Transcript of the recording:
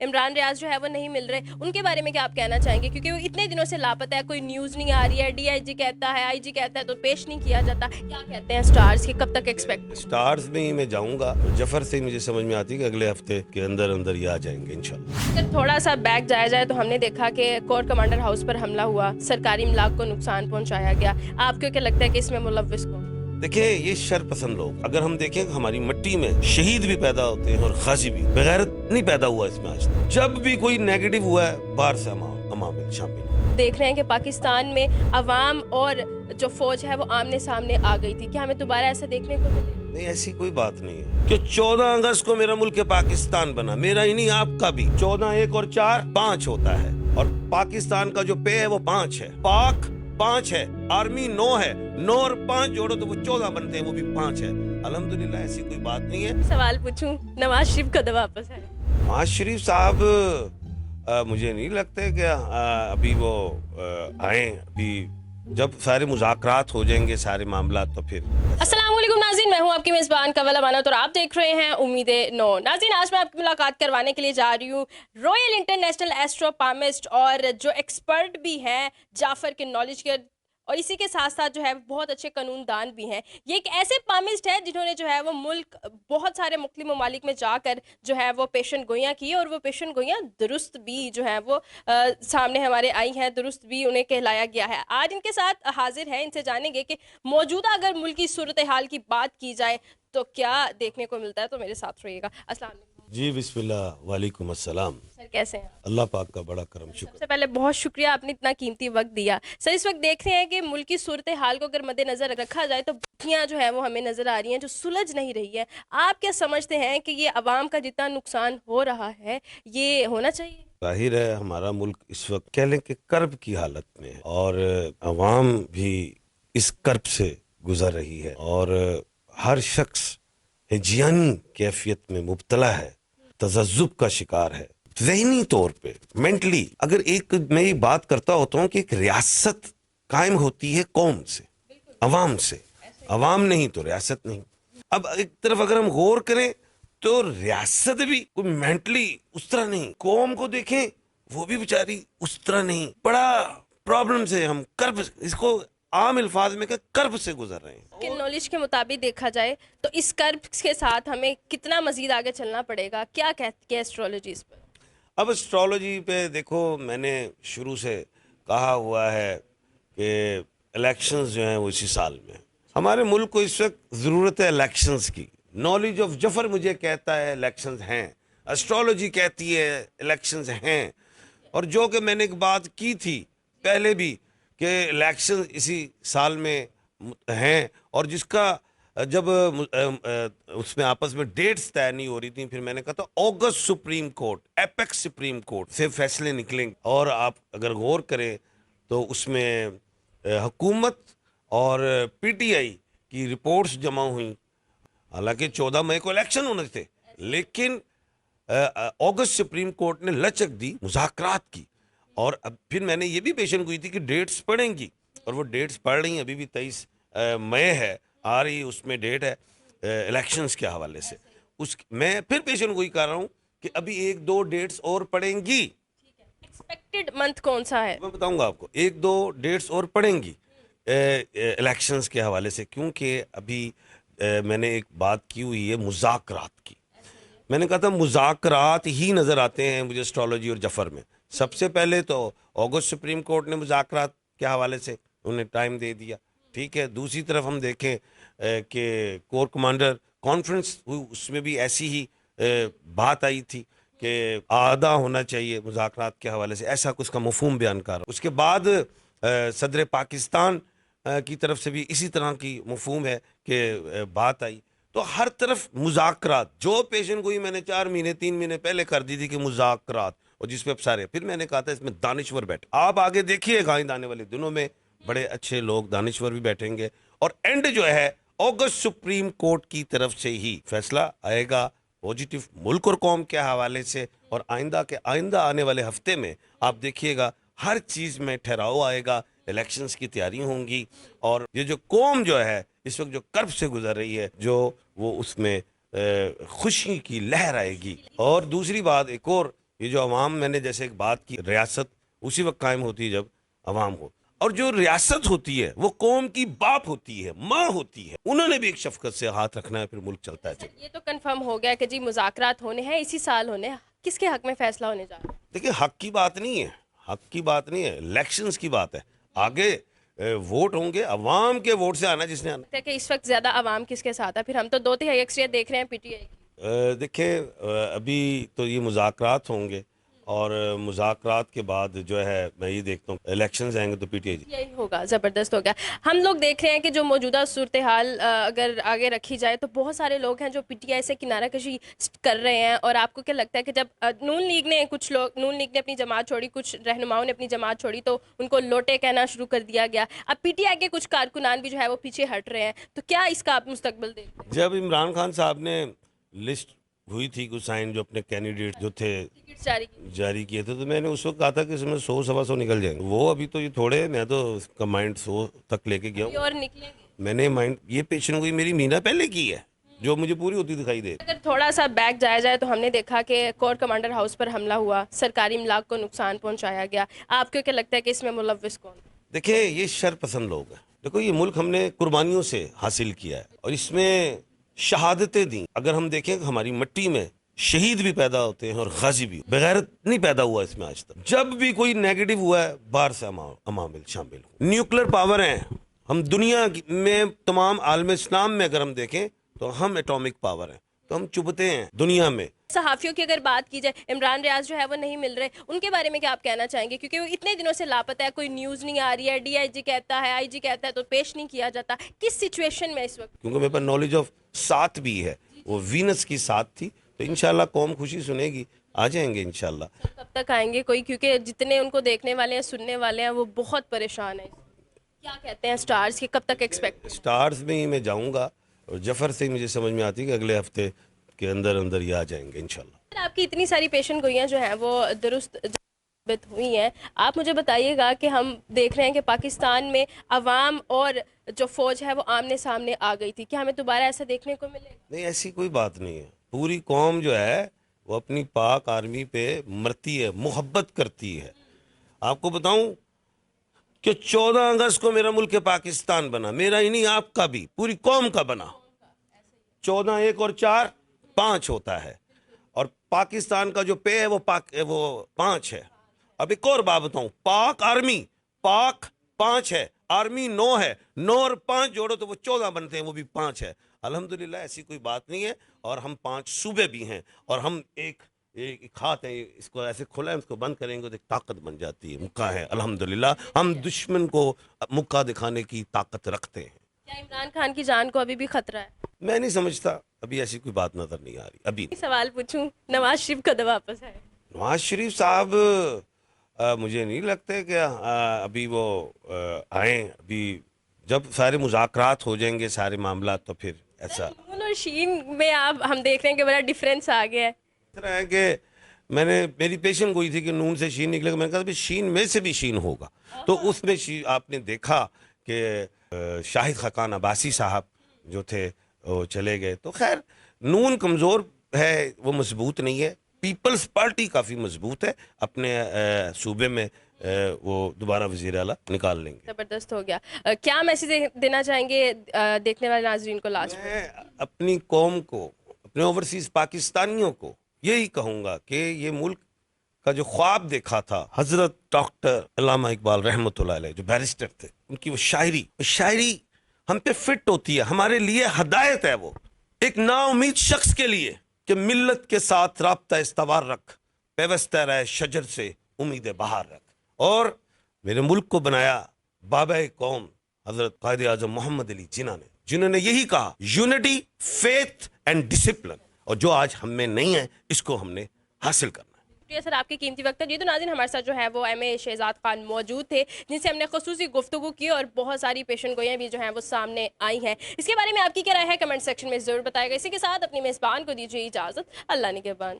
इमरान रियाज जो है वो नहीं मिल रहे, उनके बारे में क्या आप कहना चाहेंगे? क्योंकि वो इतने दिनों से लापता है, कोई न्यूज़ नहीं आ रही है, डीआईजी कहता है, आईजी कहता है तो पेश नहीं किया जाता। क्या कहते हैं स्टार्स की कब तक एक्सपेक्ट? स्टार्स में ही मैं जाऊंगा, जफर से मुझे समझ में आती है कि अगले हफ्ते के अंदर अंदर ये आ जाएंगे इंशाल्लाह। अगर थोड़ा सा बैक जाया जाए तो हमने देखा कि कोर कमांडर हाउस पर हमला हुआ, सरकारी इमलाक को नुकसान पहुंचाया गया। आपको क्या लगता है कि इसमें मुलव्विस कौन? देखिए, ये शर पसंद लोग, अगर हम देखें हमारी मिट्टी में शहीद भी पैदा होते हैं और गाजी भी, बगैरत नहीं पैदा हुआ इसमें आज तक। जब भी कोई नेगेटिव हुआ है बाहर से अमामिल शामिल। देख रहे हैं कि पाकिस्तान में अवाम और जो फौज है वो आमने सामने आ गई थी, क्या हमें दोबारा ऐसा देखने को मिले? नहीं, ऐसी कोई बात नहीं है कि 14 अगस्त को मेरा मुल्क पाकिस्तान बना, मेरा ही नहीं आपका भी। 14 1 और 4 5 होता है, और पाकिस्तान का जो पे है वो 5 है, पाक 5 है, आर्मी 9 है, 9 और 5 जोड़ो तो वो 14 बनते हैं, वो भी 5 है। अल्हम्दुलिल्लाह ऐसी कोई बात नहीं है। सवाल पूछूं, नवाज शरीफ कब वापस है? नवाज शरीफ साहब मुझे नहीं लगता कि अभी वो आए, अभी जब सारे मुज़ाकरात हो जाएंगे सारे मामला तो फिर। अस्सलाम वालेकुम नाज़रीन, मैं हूं आपकी मेज़बान कवल अमानत और आप देख रहे हैं उम्मीदें नो। नाज़रीन, आज मैं आपकी मुलाकात करवाने के लिए जा रही हूं रॉयल इंटरनेशनल एस्ट्रोपामिस्ट और जो एक्सपर्ट भी हैं जाफ़र के नॉलेज के, और इसी के साथ साथ जो है बहुत अच्छे कानूनदान भी हैं। ये एक ऐसे पामिस्ट है जिन्होंने जो है वो मुल्क बहुत सारे मुख्तलिफ ममालिक में जाकर जो है वो पेशन गोइयाँ की, और वो पेशन गोइयाँ दुरुस्त भी जो है वो सामने हमारे आई हैं, दुरुस्त भी उन्हें कहलाया गया है। आज इनके साथ हाजिर है, इनसे जानेंगे कि मौजूदा अगर मुल्क की सूरत हाल की बात की जाए तो क्या देखने को मिलता है। तो मेरे साथ रहिएगा। अस्सलाम वालेकुम जी बिस्मिल्लाह, वालेकुम अस्सलाम। सर, कैसे हैं? अल्लाह पाक का बड़ा करम शुक्र। सबसे पहले बहुत शुक्रिया, आपने इतना कीमती वक्त दिया। सर, इस वक्त देख रहे हैं कि मुल्क की सूरत हाल को अगर मद्देनजर रखा जाए तो बुखियाँ जो है वो हमें नजर आ रही हैं जो सुलझ नहीं रही है। आप क्या समझते हैं कि ये अवाम का जितना नुकसान हो रहा है ये होना चाहिए? जाहिर है हमारा मुल्क इस वक्त कह लें कि कर्ब की हालत में है, और अवाम भी इस कर्ब से गुजर रही है, और हर शख्स हिजियानी कैफियत में मुब्तला है, तजज्जुब का शिकार है। ज़हनी तौर पे मेंटली, अगर एक मैं ये बात करता होता हूँ कि एक रियासत कायम होती है कौम से, अवाम से, अवाम नहीं तो रियासत नहीं। अब एक तरफ अगर हम गौर करें तो रियासत भी कोई मेंटली उस तरह नहीं, कौम को देखें वो भी बेचारी उस तरह नहीं। बड़ा प्रॉब्लम से हम कर्ब, इसको आम अल्फाज में क्या, कर्ब से गुजर रहे हैं। कि नॉलेज के मुताबिक देखा जाए तो इस कर्ब के साथ हमें कितना मजीद आगे चलना पड़ेगा? क्या कहती है एस्ट्रोलॉजी इस पर? अब एस्ट्रोलॉजी पे देखो, मैंने शुरू से कहा हुआ है कि इलेक्शंस जो हैं वो इसी साल में। हमारे मुल्क को इस वक्त ज़रूरत है इलेक्शंस की। नॉलेज ऑफ जफर मुझे कहता है इलेक्शंस हैं, एस्ट्रोलॉजी कहती है इलेक्शंस हैं, और जो कि मैंने एक बात की थी पहले भी कि इलेक्शन इसी साल में हैं, और जिसका जब उसमें आपस में डेट्स तय नहीं हो रही थी, फिर मैंने कहा था अगस्त supreme court, apex supreme court से फैसले निकलेंगे। और आप अगर गौर करें तो उसमें हुकूमत और पीटीआई की रिपोर्ट्स जमा हुई। हालांकि 14 मई को इलेक्शन होने थे, लेकिन अगस्त सुप्रीम कोर्ट ने लचक दी मुज़ाकरात की, और अब फिर मैंने ये भी पेशन गोई थी कि डेट्स पड़ेंगी, और वो डेट्स पड़ रही हैं। अभी भी 23 मई है, आ रही उसमें डेट है इलेक्शंस के हवाले से। उस मैं फिर पेशन गोई कर रहा हूँ कि अभी 1-2 डेट्स और पड़ेंगी। एक्सपेक्टेड मंथ कौन सा है? मैं बताऊंगा आपको, 1-2 डेट्स और पड़ेंगी इलेक्शंस के हवाले से, क्योंकि अभी मैंने एक बात की हुई है मुज़ाकरात की। मैंने कहा था मुज़ाकरात ही नज़र आते हैं मुझे एस्ट्रोलॉजी और जफर में। सबसे पहले तो अगस्त सुप्रीम कोर्ट ने मुज़ाकरात के हवाले से उन्हें टाइम दे दिया, ठीक है। दूसरी तरफ हम देखें कि कोर कमांडर कॉन्फ्रेंस हुई, उसमें भी ऐसी ही बात आई थी कि आधा होना चाहिए मुज़ाकरात के हवाले से, ऐसा कुछ का मफहूम बयान कर रहा। उसके बाद सदर पाकिस्तान की तरफ से भी इसी तरह की मफहूम है कि बात आई। तो हर तरफ मुज़ाकरात, जो पेशन गोई मैंने 4 महीने 3 महीने पहले कर दी थी कि मुज़ाकरात, और जिस पे अब सारे, फिर मैंने कहा था इसमें दानिश्वर बैठे। आप आगे देखिएगा आइंदा आने वाले दिनों में बड़े अच्छे लोग दानिश्वर भी बैठेंगे, और एंड जो है अगस्त सुप्रीम कोर्ट की तरफ से ही फैसला आएगा पॉजिटिव मुल्क और कौम के हवाले से। और आइंदा आने वाले हफ्ते में आप देखिएगा हर चीज़ में ठहराव आएगा, इलेक्शंस की तैयारी होंगी, और ये जो कौम जो है इस वक्त जो कर्ब से गुजर रही है, जो वो उसमें खुशी की लहर आएगी। और दूसरी बात एक और یہ جو عوام، میں نے جیسے ایک بات کی، ریاست اسی وقت قائم ہوتی ہے جب عوام ہو، اور جو ریاست ہوتی ہے وہ قوم کی باپ ہوتی ہے، ماں ہوتی ہے، انہوں نے بھی ایک شفقت سے ہاتھ رکھنا ہے، پھر ملک چلتا ہے۔ یہ تو کنفرم ہو گیا کہ جی مذاکرات ہونے ہیں، اسی سال ہونے ہیں، کس کے حق میں فیصلہ ہونے جا رہا ہے؟ دیکھیں، حق کی بات نہیں ہے، حق کی بات نہیں ہے، الیکشنز کی بات ہے۔ آگے ووٹ ہوں گے، عوام کے ووٹ سے آنا جس نے آنا۔ کہ اس وقت زیادہ عوام کس کے ساتھ ہے؟ پھر ہم تو 2/3 اکثریت دیکھ رہے ہیں پی ٹی آئی کی۔ دیکھیں، ابھی تو یہ مذاکرات ہوں گے، اور مذاکرات کے بعد جو ہے میں یہ دیکھتا ہوں الیکشنز آئیں گے تو پی ٹی آئی یہی ہوگا، زبردست ہوگا۔ ہم لوگ دیکھ رہے ہیں کہ جو موجودہ صورتحال اگر آگے رکھی جائے تو بہت سارے لوگ ہیں جو پی ٹی آئی سے کنارہ کشی کر رہے ہیں، اور آپ کو کیا لگتا ہے کہ جب نون لیگ نے اپنی جماعت چھوڑی، کچھ رہنماؤں نے اپنی جماعت چھوڑی تو ان کو لوٹے کہنا شروع کر دیا گیا، اب پی ٹی آئی کے کچھ کارکنان بھی جو ہے وہ پیچھے ہٹ رہے ہیں، تو کیا اس کا آپ مستقبل دیکھتے ہیں؟ جب عمران خان صاحب نے لسٹ ہوئی تھی کچھ سائن جو اپنے کینڈیڈیٹ جو تھے ٹکٹ جاری کی؟ جاری کیے تھے، تو میں نے اس وقت کہا تھا کہ اس میں 100 سوا 100 نکل جائیں گے۔ وہ ابھی تو یہ تھوڑے، میں تو اس کا مائنڈ 100 تک لے کے گیا یہ ہوں۔ اور نکلیں گے؟ میں نے مائنڈ، یہ پیشن گوئی میری مینا پہلے کی ہے جو مجھے پوری ہوتی دکھائی دے۔ اگر تھوڑا سا بیک جایا جائے تو ہم نے دیکھا کہ کور کمانڈر ہاؤس پر حملہ ہوا، سرکاری املاک کو نقصان پہنچایا گیا، آپ کو کیا لگتا ہے کہ اس میں ملوث کون؟ دیکھیں، یہ شر پسند لوگ ہیں۔ دیکھو، یہ ملک ہم نے قربانیوں سے حاصل کیا ہے، اور اس میں شہادتیں دیں۔ اگر ہم دیکھیں کہ ہماری مٹی میں شہید بھی پیدا ہوتے ہیں اور غازی بھی، بغیرت نہیں پیدا ہوا اس میں آج تک۔ جب بھی کوئی نیگیٹو ہوا ہے، باہر سے عوامل شامل ہوں۔ نیوکلیر پاور ہیں ہم، دنیا میں تمام عالم اسلام میں اگر ہم دیکھیں تو ہم ایٹامک پاور ہیں، تو ہم چبھتے ہیں دنیا میں۔ صحافیوں کی اگر بات کی جائے، عمران ریاض جو ہے وہ نہیں مل رہے، ان کے بارے میں کیا آپ کہنا چاہیں گے؟ کیونکہ وہ اتنے دنوں سے لاپتہ ہے، کوئی نیوز نہیں آ رہی ہے، ڈی آئی جی کہتا ہے، آئی جی کہتا ہے تو پیش نہیں کیا جاتا، کس سچویشن میں اس وقت؟ کیونکہ میرے پاس نالج آف ساتھ بھی ہے، وہ وینس کی ساتھ تھی، تو انشاءاللہ قوم خوشی سنے گی، آ جائیں گے انشاءاللہ۔ کب تک آئیں گے کوئی؟ کیونکہ جتنے ان کو دیکھنے والے ہیں، سننے والے ہیں، وہ بہت پریشان ہیں۔ کیا کہتے ہیں سٹارز کی کب تک ایکسپیکٹ؟ سٹارز میں ہی میں جاؤں گا، اور جفر سے ہی مجھے سمجھ میں آتی ہے کہ اگلے ہفتے کے اندر اندر یہ آ جائیں گے انشاءاللہ۔ آپ کی اتنی ساری پیشن گوئیاں جو ہیں وہ درست ثابت ہوئی ہیں، آپ مجھے بتائیے گا کہ ہم دیکھ رہے ہیں کہ پاکستان میں عوام اور جو فوج ہے وہ آمنے سامنے آ گئی تھی، کیا ہمیں دوبارہ ایسا دیکھنے کو ملے گا؟ نہیں، ایسی کوئی بات نہیں ہے۔ پوری قوم جو ہے وہ اپنی پاک آرمی پہ مرتی ہے، محبت کرتی ہے۔ آپ کو بتاؤں کہ 14 اگست کو میرا ملک پاکستان بنا، میرا ہی نہیں، آپ کا بھی، پوری قوم کا بنا۔ 14، 1 اور 4، 5 ہوتا ہے، اور پاکستان کا جو پے ہے وہ 5 ہے۔ اب ایک اور بات بتاؤں، پاک آرمی، پاک 5 ہے، آرمی 9 ہے، 9 اور 5 جوڑو تو وہ 14 بنتے ہیں، وہ بھی 5 ہے۔ الحمدللہ ایسی کوئی بات نہیں ہے، اور ہم 5 صوبے بھی ہیں، اور ہم ایک ہاتھ ہے، اس کو ایسے کھلا ہے، اس کو بند کریں گے تو ایک طاقت بن جاتی ہے، مکہ ہے۔ الحمدللہ ہم دشمن کو مکہ دکھانے کی طاقت رکھتے ہیں۔ کیا عمران خان کی جان کو ابھی بھی خطرہ ہے؟ میں نہیں سمجھتا، ابھی ایسی کوئی بات نظر نہیں آ رہی ابھی۔ سوال پوچھوں، نواز شریف کب واپس ہے؟ نواز شریف صاحب مجھے نہیں لگتا کہ ابھی وہ آئیں، ابھی جب سارے مذاکرات ہو جائیں گے سارے معاملات تو پھر ایسا نون اور شین میں آپ ہم دیکھ رہے ہیں کہ بڑا ڈفرینس آ گیا ہے۔ اس طرح ہے کہ میری پیشن گوئی تھی کہ نون سے شین نکلے گا، میں نے کہا شین میں سے بھی شین ہوگا، تو اس میں آپ نے دیکھا کہ شاہد خاقان عباسی صاحب جو تھے وہ چلے گئے، تو خیر نون کمزور ہے، وہ مضبوط نہیں ہے۔ پیپلز پارٹی کافی مضبوط ہے، اپنے صوبے میں وہ دوبارہ وزیر اعلیٰ نکال لیں گے۔ زبردست ہو گیا۔ کیا میسیج دینا چاہیں گے دیکھنے والے ناظرین کو لاسٹ میں؟ میں اپنی قوم کو، اپنے اوورسیز پاکستانیوں کو یہی کہوں گا کہ یہ ملک کا جو خواب دیکھا تھا حضرت ڈاکٹر علامہ اقبال رحمۃ اللہ علیہ، جو بیرسٹر تھے، ان کی وہ شاعری ہم پہ فٹ ہوتی ہے، ہمارے لیے ہدایت ہے۔ وہ ایک نا امید شخص کے لیے کہ ملت کے ساتھ رابطہ استوار رکھ، پیوستہ رہے شجر سے امید بہار رکھ۔ اور میرے ملک کو بنایا بابا قوم حضرت قائد اعظم محمد علی جنہوں نے یہی کہا، یونٹی، فیتھ اینڈ ڈسپلن، اور جو آج ہم میں نہیں ہے اس کو ہم نے حاصل کرنا ہے۔ شکریہ سر، آپ کی قیمتی وقت ہے۔ جی تو ناظرین، ہمارے ساتھ جو ہے وہ ایم اے شہزاد خان موجود تھے، جن سے ہم نے خصوصی گفتگو کی، اور بہت ساری پیشن گوئیاں بھی جو ہیں وہ سامنے آئی ہیں۔ اس کے بارے میں آپ کی کیا رائے ہے کمنٹ سیکشن میں ضرور بتائے گا۔ اسی کے ساتھ اپنی میزبان کو دیجیے اجازت، اللہ نگہبان۔